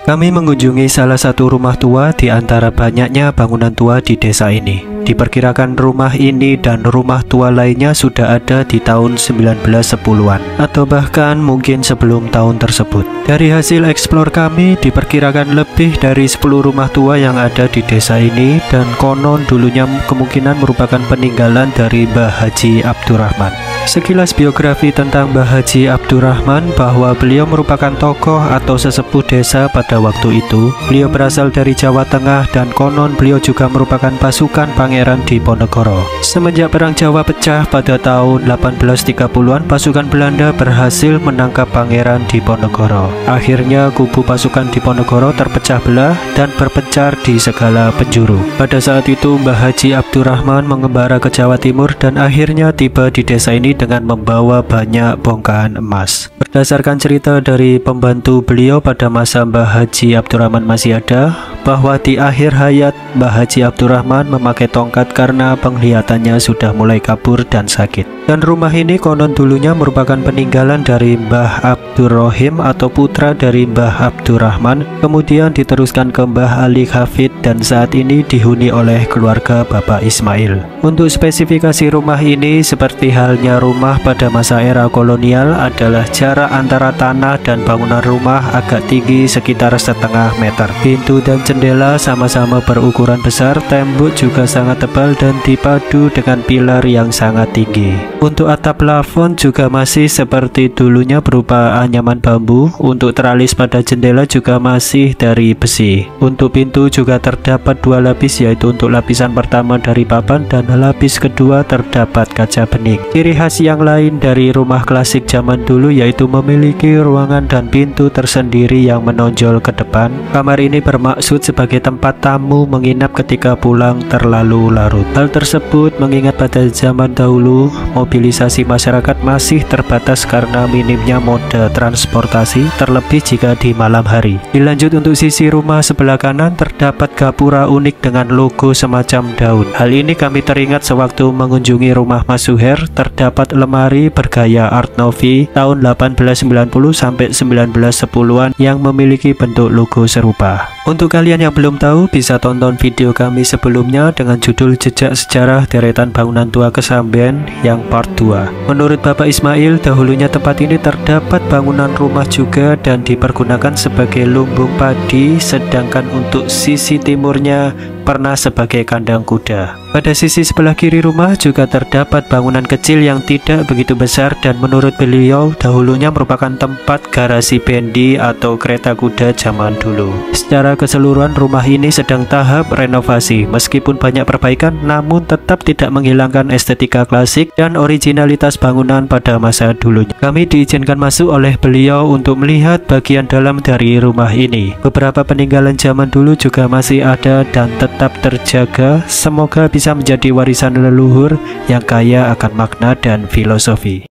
Kami mengunjungi salah satu rumah tua di antara banyaknya bangunan tua di desa ini. Diperkirakan rumah ini dan rumah tua lainnya sudah ada di tahun 1910-an atau bahkan mungkin sebelum tahun tersebut. Dari hasil eksplor kami, diperkirakan lebih dari 10 rumah tua yang ada di desa ini dan konon dulunya kemungkinan merupakan peninggalan dari Mbah Haji Abdurrahman. Sekilas biografi tentang Mbah Haji Abdurrahman bahwa beliau merupakan tokoh atau sesepuh desa pada waktu itu. Beliau berasal dari Jawa Tengah dan konon beliau juga merupakan pasukan pangeran Diponegoro. Semenjak Perang Jawa pecah pada tahun 1830-an, pasukan Belanda berhasil menangkap pangeran Diponegoro. Akhirnya kubu pasukan Diponegoro terpecah belah dan berpencar di segala penjuru. Pada saat itu Mbah Haji Abdurrahman mengembara ke Jawa Timur dan akhirnya tiba di desa ini dengan membawa banyak bongkahan emas. Berdasarkan cerita dari pembantu beliau pada masa Mbah Haji Abdurrahman masih ada, bahwa di akhir hayat Mbah Haji Abdurrahman memakai tongkat karena penglihatannya sudah mulai kabur dan sakit. Dan rumah ini konon dulunya merupakan peninggalan dari Mbah Abdurrahim atau putra dari Mbah Abdurrahman, kemudian diteruskan ke Mbah Ali Hafid dan saat ini dihuni oleh keluarga Bapak Ismail. Untuk spesifikasi rumah ini seperti halnya rumah pada masa era kolonial adalah jarak antara tanah dan bangunan rumah agak tinggi sekitar setengah meter. Pintu dan jendela sama-sama berukuran besar, tembok juga sangat tebal dan dipadu dengan pilar yang sangat tinggi. Untuk atap plafon juga masih seperti dulunya berupa anyaman bambu. Untuk teralis pada jendela juga masih dari besi. Untuk pintu juga terdapat dua lapis, yaitu untuk lapisan pertama dari papan dan lapis kedua terdapat kaca bening. Ciri khas yang lain dari rumah klasik zaman dulu yaitu memiliki ruangan dan pintu tersendiri yang menonjol ke depan. Kamar ini bermaksud sebagai tempat tamu menginap ketika pulang terlalu larut. Hal tersebut mengingat pada zaman dahulu mobilisasi masyarakat masih terbatas karena minimnya moda transportasi, terlebih jika di malam hari. Dilanjut untuk sisi rumah sebelah kanan terdapat gapura unik dengan logo semacam daun. Hal ini kami teringat sewaktu mengunjungi rumah Mas Suher. Terdapat lemari bergaya Art Nouveau tahun 1890 sampai 1910-an yang memiliki bentuk logo serupa. Untuk kalian yang belum tahu, bisa tonton video kami sebelumnya dengan judul Jejak Sejarah Deretan Bangunan Tua Kesamben yang part 2. Menurut Bapak Ismail, dahulunya tempat ini terdapat bangunan rumah juga dan dipergunakan sebagai lumbung padi, sedangkan untuk sisi timurnya pernah sebagai kandang kuda. Pada sisi sebelah kiri rumah juga terdapat bangunan kecil yang tidak begitu besar dan menurut beliau dahulunya merupakan tempat garasi bendi atau kereta kuda zaman dulu. Secara keseluruhan rumah ini sedang tahap renovasi. Meskipun banyak perbaikan, namun tetap tidak menghilangkan estetika klasik dan originalitas bangunan pada masa dulunya. Kami diizinkan masuk oleh beliau untuk melihat bagian dalam dari rumah ini. Beberapa peninggalan zaman dulu juga masih ada dan tetap terjaga. Semoga bisa menjadi warisan leluhur yang kaya akan makna dan filosofi.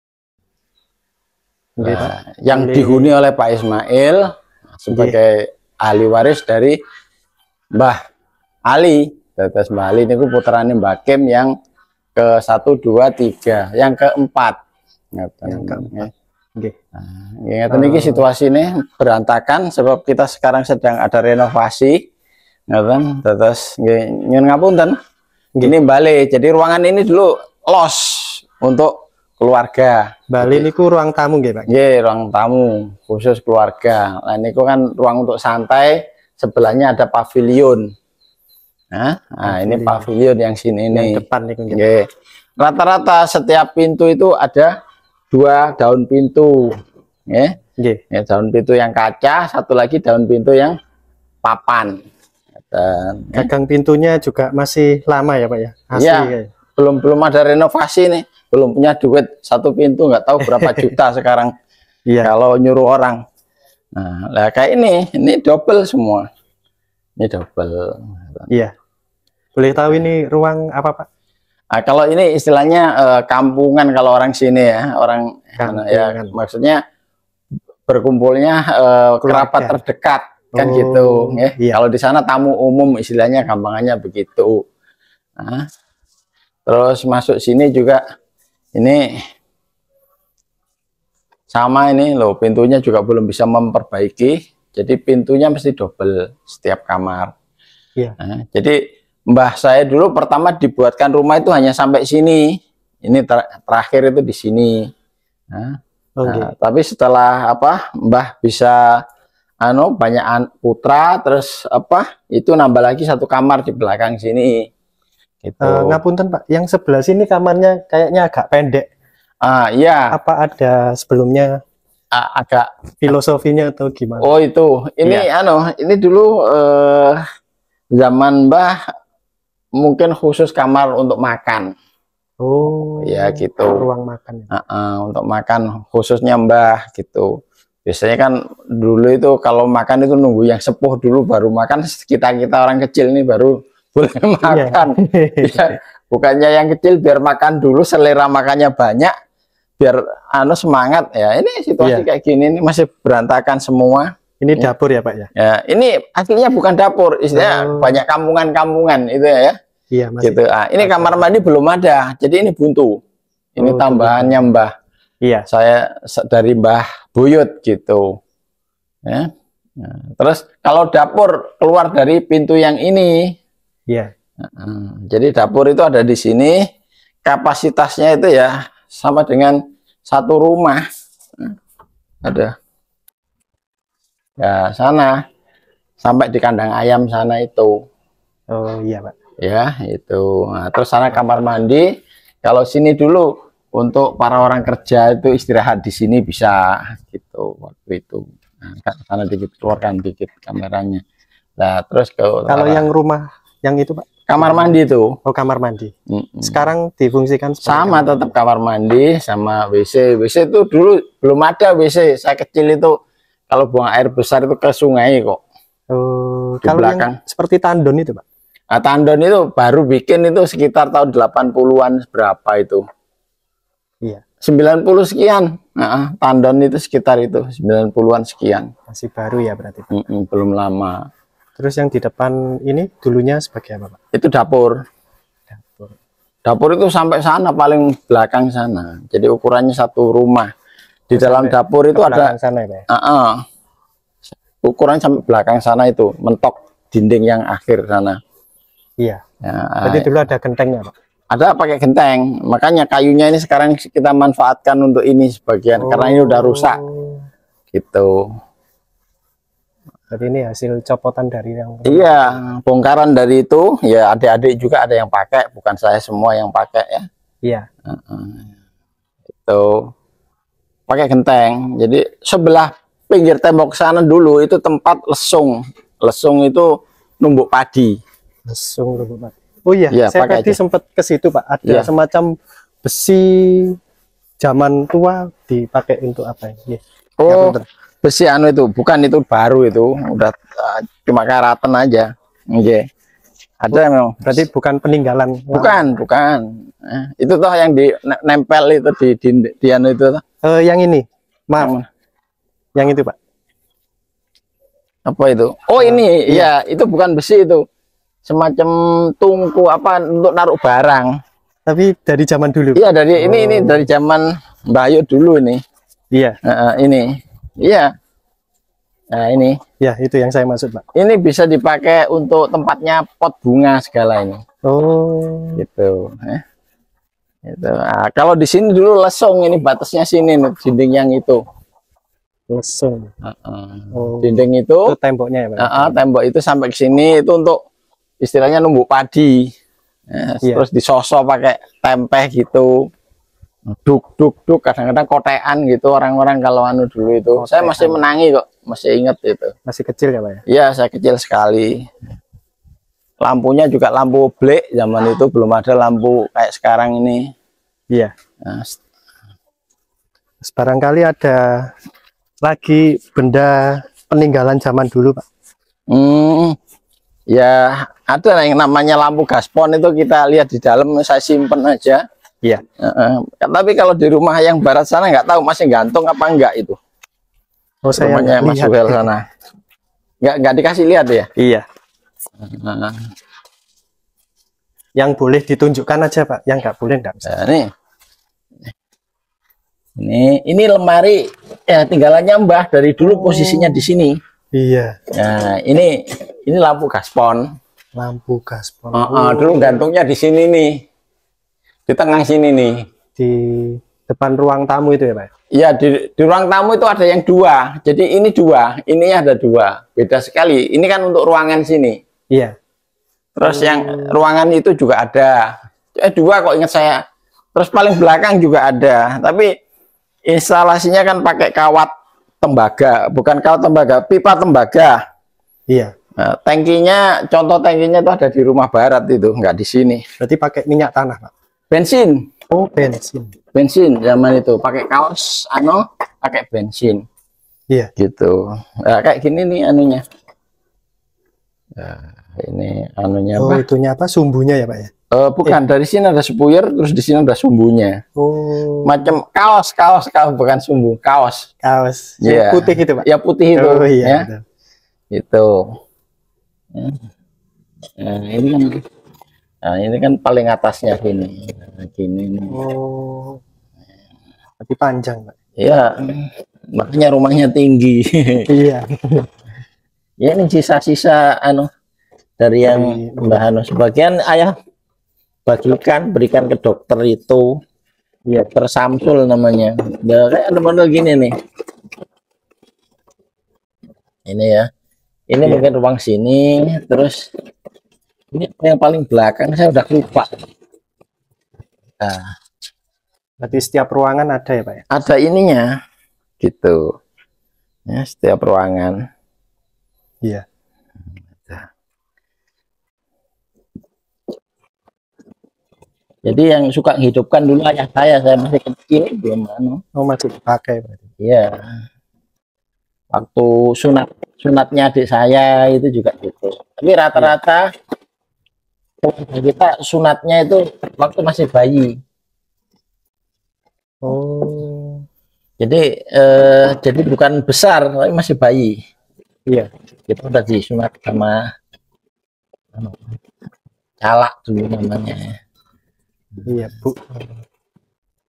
Nah, yang dihuni oleh Pak Ismail sebagai ahli waris dari Mbah Ali. Tetes Mbah Ali ini putrane Mbah Kim yang ke 1, 2, 3, yang keempat. Ngeten iki situasi ini berantakan sebab kita sekarang sedang ada renovasi. Ngeten, terus nyun ngapunten. Gini balik. Jadi ruangan ini dulu los untuk keluarga. Bali niku ruang tamu nggih, Pak? Nggih, ruang tamu khusus keluarga. Nah, niku kan ruang untuk santai, sebelahnya ada pavilion. Nah, ini pavilion yang sini ini. Yang depan niku nggih. Rata-rata setiap pintu itu ada 2 daun pintu. Nggih. Ya, daun pintu yang kaca, satu lagi daun pintu yang papan. Dan gagang pintunya juga masih lama ya, Pak ya? Asli, ya, ya? belum ada renovasi nih. Belum punya duit 1 pintu, nggak tahu berapa juta sekarang. Iya. Kalau nyuruh orang. Nah, kayak ini double semua. Ini double. Iya. Boleh tahu ini ruang apa, Pak? Nah, kalau ini istilahnya kampungan kalau orang sini ya, orang ya, maksudnya berkumpulnya kerabat terdekat. Kan gitu ya. Iya. Kalau di sana tamu umum istilahnya gampangannya begitu. Nah, terus masuk sini juga ini sama ini loh, pintunya juga belum bisa memperbaiki. Jadi pintunya mesti double setiap kamar. Iya. Nah, jadi mbah saya dulu pertama dibuatkan rumah itu hanya sampai sini. Ini terakhir itu di sini. Nah, tapi setelah apa mbah bisa banyak putra, terus apa itu nambah lagi satu kamar di belakang sini. Gitu. Ngapunten Pak, yang sebelah sini kamarnya kayaknya agak pendek. Iya. Apa ada sebelumnya agak filosofinya atau gimana? Oh itu, ini ini dulu zaman mbah mungkin khusus kamar untuk makan. Oh, ya gitu. Ruang makan. Untuk makan khususnya mbah gitu. Biasanya kan dulu itu kalau makan itu nunggu yang sepuh dulu baru makan. Kita orang kecil nih baru boleh makan. Ya, bukannya yang kecil biar makan dulu, selera makannya banyak, biar semangat ya. Ini situasi kayak gini ini masih berantakan semua. Ini dapur ya Pak ya? Ya, ini aslinya bukan dapur, istilahnya banyak kampungan-kampungan itu ya. Iya, masih. Gitu. Ini kamar mandi belum ada, jadi ini buntu. Ini tambahannya mbah. Iya. Saya dari Mbah Buyut gitu. Ya. Nah, terus kalau dapur keluar dari pintu yang ini. Iya. Jadi dapur itu ada di sini. Kapasitasnya itu ya sama dengan satu rumah. Ada. Ya sana sampai di kandang ayam sana itu. Oh iya Pak. Ya itu. Nah, terus sana kamar mandi. Kalau sini dulu untuk para orang kerja itu istirahat di sini bisa gitu waktu itu. Nah, sana dikit keluarkan dikit kameranya. Nah terus kalau yang rumah yang itu Pak? Kamar mandi itu. Oh kamar mandi. Sekarang difungsikan sama tetap kamar mandi sama WC. WC itu dulu belum ada WC. Saya kecil itu kalau buang air besar itu ke sungai kok. Oh, di kalau belakang. Yang seperti tandon itu Pak? Nah, tandon itu baru bikin itu sekitar tahun 80-an berapa itu. Iya. 90 sekian. Nah, tandon itu sekitar itu 90-an sekian. Masih baru ya berarti. Belum lama. Terus yang di depan ini dulunya sebagai apa Pak? Itu dapur. Dapur itu sampai sana paling belakang sana. Jadi ukurannya satu rumah. Di dalam dapur itu ada sana ya, ukuran sampai belakang sana itu mentok dinding yang akhir sana. Iya. Ya, berarti dulu ada gentengnya Pak? Ada pakai genteng, makanya kayunya ini sekarang kita manfaatkan untuk ini sebagian karena ini udah rusak gitu. Jadi ini hasil copotan dari yang bongkaran dari itu ya. Adik-adik juga ada yang pakai, bukan saya semua yang pakai ya. Iya. Itu pakai genteng. Jadi sebelah pinggir tembok sana dulu itu tempat lesung. Lesung itu numbuk padi. Lesung numbuk padi. Oh iya, saya tadi sempat ke situ Pak. Ada semacam besi zaman tua dipakai untuk apa ya? Oh, besi itu bukan, itu baru itu. Udah cuma karatan aja. Oke. Ada memang. Berarti bukan peninggalan. Bukan. Itu toh yang nempel itu di anu itu toh. Yang ini. Maaf. Yang itu Pak. Apa itu? Oh ini, iya itu bukan besi itu. Semacam tungku apa untuk naruh barang. Tapi dari zaman dulu. Iya dari ini dari zaman Mbah Yuk dulu ini. Iya. Ini. Iya. Nah ini. Ya itu yang saya maksud Pak. Ini bisa dipakai untuk tempatnya pot bunga segala ini. Oh. Gitu. Itu. Nah, kalau di sini dulu lesung, ini batasnya sini nih, dinding yang itu. Lesung. Dinding itu temboknya ya Pak. Tembok itu sampai ke sini itu untuk istilahnya numbuk padi. Terus disosok pakai tempe gitu. Duk kadang-kadang kotean gitu orang-orang kalau anu dulu itu. Saya masih menangi kok, masih inget itu. Masih kecil ya Pak ya? Iya, saya kecil sekali. Lampunya juga lampu oblek, zaman itu belum ada lampu kayak sekarang ini. Iya. Nah, barangkali ada lagi benda peninggalan zaman dulu Pak. Ya ada yang namanya lampu gaspon itu, kita lihat di dalam, saya simpen aja. Iya. Tapi kalau di rumah yang barat sana nggak tahu masih gantung apa enggak itu. Oh, saya rumahnya Mas Suhel sana. Nggak dikasih lihat ya? Iya. Yang boleh ditunjukkan aja Pak, yang nggak boleh nggak bisa. Ini lemari ya, tinggalannya Mbah dari dulu posisinya di sini. Iya. Nah, ini lampu gaspon. Lampu gaspon. Dulu gantungnya di sini nih. Di tengah sini nih. Di depan ruang tamu itu ya, Pak? Iya, di ruang tamu itu ada yang dua. Jadi ini dua, ini ada dua. Beda sekali. Ini kan untuk ruangan sini. Iya. Terus yang ruangan itu juga ada. Dua kok ingat saya. Terus paling belakang juga ada. Tapi instalasinya kan pakai kawat tembaga, bukan kawat tembaga, pipa tembaga. Iya. Nah, contoh tangkinya itu ada di rumah barat itu, nggak di sini. Berarti pakai minyak tanah, Pak? Bensin. Oh, bensin. Bensin zaman itu pakai kaos, pakai bensin. Iya. Gitu. Nah, kayak gini nih anunya. Nah, ini anunya apa? Itunya apa? Sumbunya ya, Pak ya? Bukan, dari sini ada spuyer, terus di sini ada sumbunya. Oh. Macam kaos, bukan sumbu, kaos. Kaos. Yeah. Putih itu, Pak. Ya putih itu. Oh iya. Ya. Itu. Nah, ini kan paling atasnya sini. Nah, gini nih. Oh. Tapi panjang, Pak. Iya. Makanya rumahnya tinggi. Iya. Ya ini sisa-sisa dari yang Mbah sebagian ayah bagikan, berikan ke dokter itu. Ya, Samsul namanya. Ya, kayak ada model gini nih. Ini ya. Ini mungkin ruang sini, terus ini yang paling belakang saya udah lupa. Nah, berarti setiap ruangan ada ya, Pak ya? Ada ininya. Gitu. Ya, setiap ruangan. Iya. Jadi yang suka hidupkan dulu ayah saya masih kecil belum masih dipakai berarti. Iya. Waktu sunatnya adik saya itu juga gitu. Tapi rata-rata kita sunatnya itu waktu masih bayi. Oh. Jadi bukan besar tapi masih bayi. Iya. Kita udah disunat sama calak dulu namanya. Iya, Bu.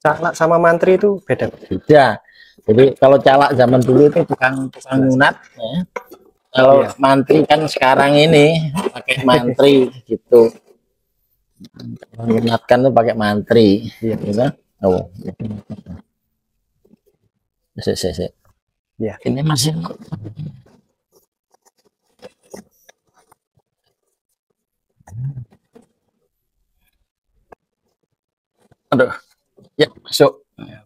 Calak sama mantri itu beda. Beda. Jadi kalau calak zaman dulu itu tukang nyunat ya. Kalau mantri kan sekarang ini pakai mantri gitu. Menyunatkan tuh pakai mantri. Iya, gitu. Oh. Ya. Ini masih aduh, ya masuk. Ya.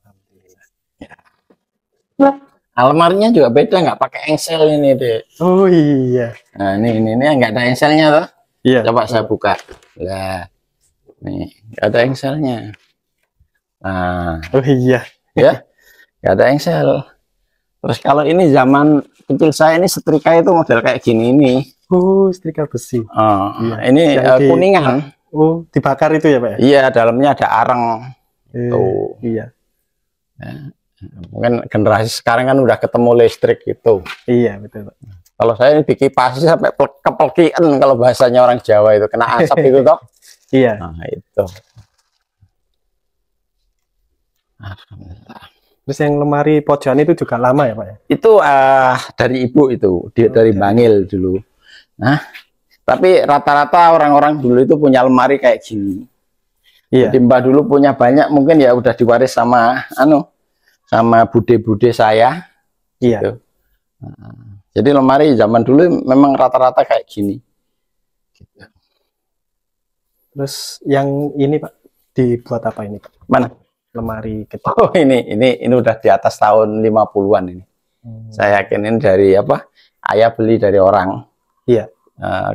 Almarnya juga beda, nggak pakai engsel ini deh. Oh iya. Nah ini nggak ada engselnya tuh. Iya. Coba saya buka. Lah, nih nggak ada engselnya. Nah. Oh iya. Ya, nggak ada engsel. Terus kalau ini zaman kecil saya ini setrika itu model kayak gini ini. Oh, setrika besi. Oh, iya. Ini kuningan. Oh, dibakar itu ya, Pak ya? Iya, dalamnya ada areng. Tuh. Iya. Ya, mungkin generasi sekarang kan udah ketemu listrik gitu. Iya, betul, Pak. Kalau saya ini dikipasi sampai kepelkian kalau bahasanya orang Jawa itu kena asap itu toh. Iya. Nah, itu. Alhamdulillah. Terus yang lemari pojokan itu juga lama ya, Pak ya? Itu dari ibu itu, dari Bangil dulu. Nah, tapi rata-rata orang-orang dulu itu punya lemari kayak gini. Iya. Jadi Mbah dulu punya banyak, mungkin ya udah diwaris sama sama bude-bude saya. Iya. Gitu. Nah, jadi lemari zaman dulu memang rata-rata kayak gini. Gitu. Terus yang ini Pak dibuat apa ini, Pak? Mana? Lemari kecil. Oh ini udah di atas tahun 50-an ini. Saya yakin ini dari apa? Ayah beli dari orang. Iya.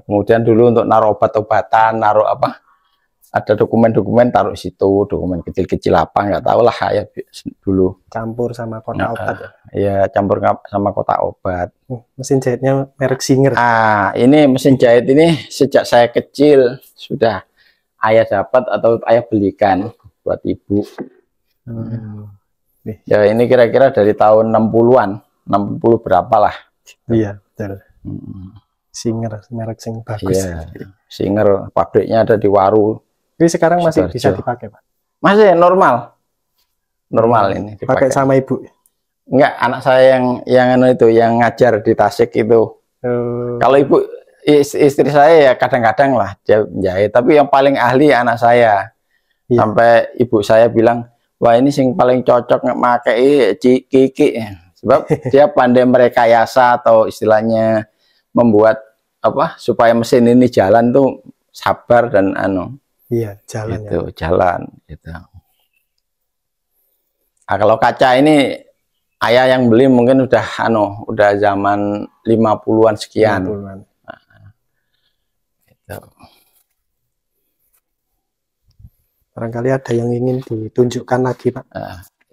Kemudian dulu untuk naruh obat-obatan, naruh apa? Ada dokumen-dokumen taruh situ, dokumen kecil-kecil apa nggak tahu lah ayah dulu. Campur sama kotak obat. Iya, campur sama kotak obat. Mesin jahitnya merek Singer. Ini mesin jahit ini sejak saya kecil sudah ayah dapat atau ayah belikan buat ibu. Ya ini kira-kira dari tahun 60-an, 60 berapa lah. Iya, betul. Singer, merek sing bagus. Iya, Singer, pabriknya ada di Waru. Jadi sekarang masih bisa dipakai, Pak? Masih normal. Normal ini dipakai. Pakai sama ibu? Enggak, anak saya yang itu yang ngajar di Tasik itu. Kalau ibu istri saya ya kadang-kadang lah dia menjahit, tapi yang paling ahli anak saya. Sampai ibu saya bilang, wah ini sing paling cocok pakai Kiki, sebab dia pandai merekayasa atau istilahnya membuat apa supaya mesin ini jalan tuh sabar dan jalan gitu, jalan gitu. Nah, kalau kaca ini ayah yang beli mungkin udah zaman 50-an sekian. 50-an. Nah, gitu. Barangkali ada yang ingin ditunjukkan lagi, Pak.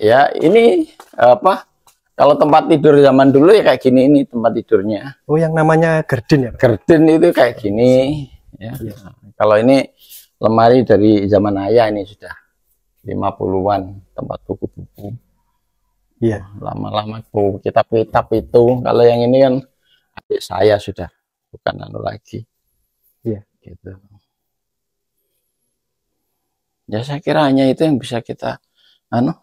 Ya ini apa? Kalau tempat tidur zaman dulu ya kayak gini, ini tempat tidurnya. Oh, yang namanya gorden ya, Pak? Gorden itu kayak gini. Ya. Kalau ini lemari dari zaman ayah, ini sudah 50-an, tempat buku-buku. Iya. Lama-lama buku kitab-kitab itu. Kalau yang ini kan adik saya sudah bukan lagi. Iya. Gitu. Ya saya kira hanya itu yang bisa kita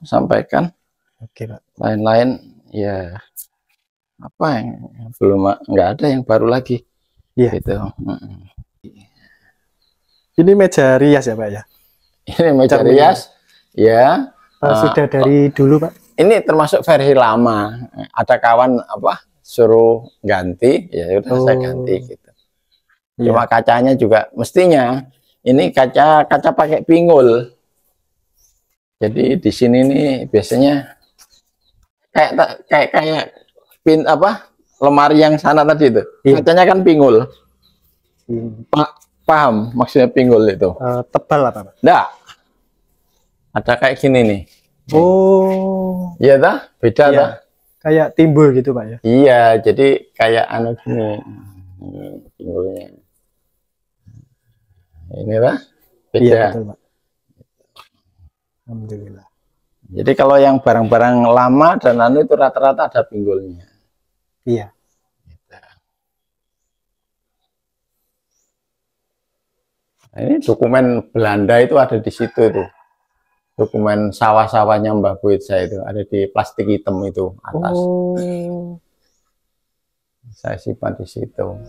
sampaikan. Oke, Pak. Lain-lain ya apa yang belum, nggak ada yang baru lagi. Iya. Gitu. Ini meja rias ya, Pak ya? Ini meja rias. Ya. Sudah dari dulu, Pak. Ini termasuk versi lama. Ada kawan suruh ganti, ya udah saya ganti gitu. Cuma kacanya juga mestinya ini kaca pakai pinggul. Jadi di sini nih biasanya kayak lemari yang sana tadi itu. Kacanya kan pinggul. Paham maksudnya pinggul itu? Tebal apa, Pak? Nggak. Ada kayak gini nih. Oh. Iya dah, beda dah. Kayak timbul gitu, Pak ya? Iya, jadi kayak gini. Pinggulnya. Ini lah, beda. Iya, betul, Pak. Alhamdulillah. Jadi kalau yang barang-barang lama dan itu rata-rata ada pinggulnya. Iya. Nah, ini dokumen Belanda itu ada di situ tuh. Dokumen sawah-sawahnya Mbah Buit saya itu ada di plastik hitam itu atas. Oh. Saya simpan di situ.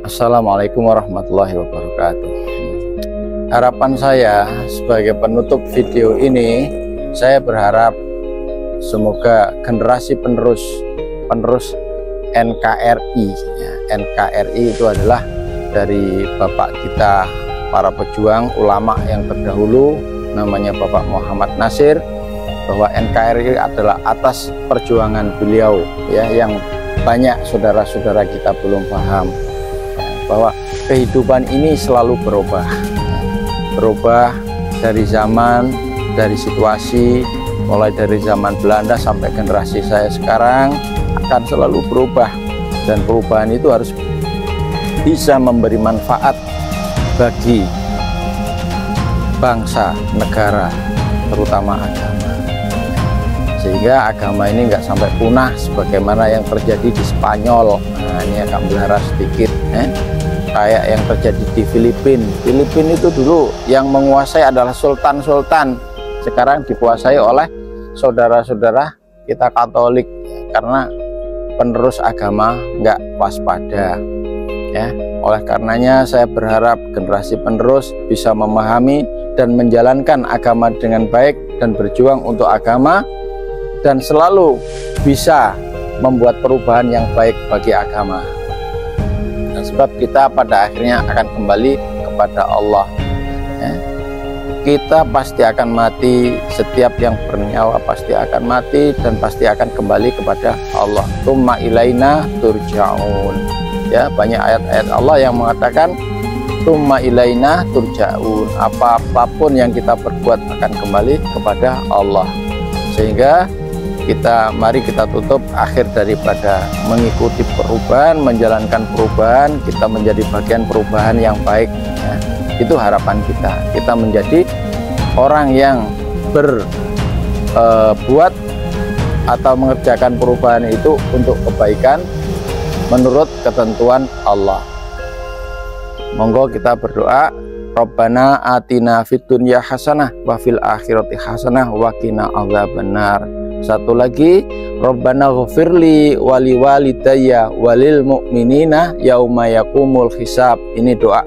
Assalamualaikum warahmatullahi wabarakatuh. Harapan saya sebagai penutup video ini, saya berharap semoga generasi penerus NKRI, ya, NKRI itu adalah dari bapak kita para pejuang ulama yang terdahulu, namanya Bapak Muhammad Nasir, bahwa NKRI adalah atas perjuangan beliau, ya, yang banyak saudara-saudara kita belum paham, bahwa kehidupan ini selalu berubah dari zaman, dari situasi, mulai dari zaman Belanda sampai generasi saya sekarang akan selalu berubah, dan perubahan itu harus bisa memberi manfaat bagi bangsa, negara, terutama agama, sehingga agama ini nggak sampai punah sebagaimana yang terjadi di Spanyol. Nah, ini agak belara sedikit, kayak yang terjadi di Filipina. Filipina itu dulu yang menguasai adalah sultan-sultan, sekarang dikuasai oleh saudara-saudara kita Katolik, karena penerus agama nggak waspada, ya. Oleh karenanya saya berharap generasi penerus bisa memahami dan menjalankan agama dengan baik dan berjuang untuk agama, dan selalu bisa membuat perubahan yang baik bagi agama. Dan sebab kita pada akhirnya akan kembali kepada Allah, ya. Kita pasti akan mati, setiap yang bernyawa pasti akan mati dan pasti akan kembali kepada Allah. Tsumma ilaina turja'un. Ya, banyak ayat-ayat Allah yang mengatakan tsumma ilaina turja'un. Apapun yang kita perbuat akan kembali kepada Allah. Sehingga mari kita tutup akhir daripada mengikuti perubahan, menjalankan perubahan, kita menjadi bagian perubahan yang baik, ya. Itu harapan kita menjadi orang yang berbuat atau mengerjakan perubahan itu untuk kebaikan menurut ketentuan Allah. Monggo kita berdoa, Rabbana atina fid dunya hasanah wa fil akhirati hasanah wa qina adzabannar. Satu lagi, Rabbana ghfirli wali walidayya walil mu'minina yauma yakumul hisab. Ini doa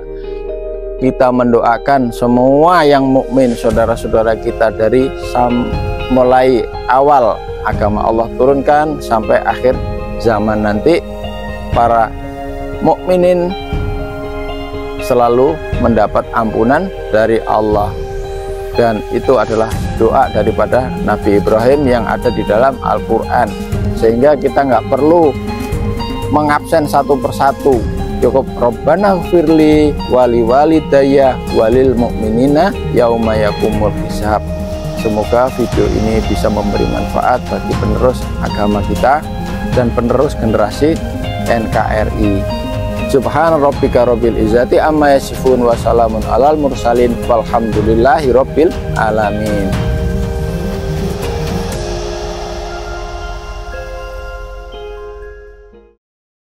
kita mendoakan semua yang mukmin, saudara-saudara kita dari mulai awal agama Allah turunkan sampai akhir zaman nanti, para mukminin selalu mendapat ampunan dari Allah. Dan itu adalah doa daripada Nabi Ibrahim yang ada di dalam Al-Quran, sehingga kita nggak perlu mengabsen satu persatu, cukup Rabbana ghfirli wali walidayya walil mu'minina yauma yakumul hisab. Semoga video ini bisa memberi manfaat bagi penerus agama kita dan penerus generasi NKRI. Subhana rabbika rabbil izzati amma yasifun wa salamun alal mursalin walhamdulillahi rabbil alamin.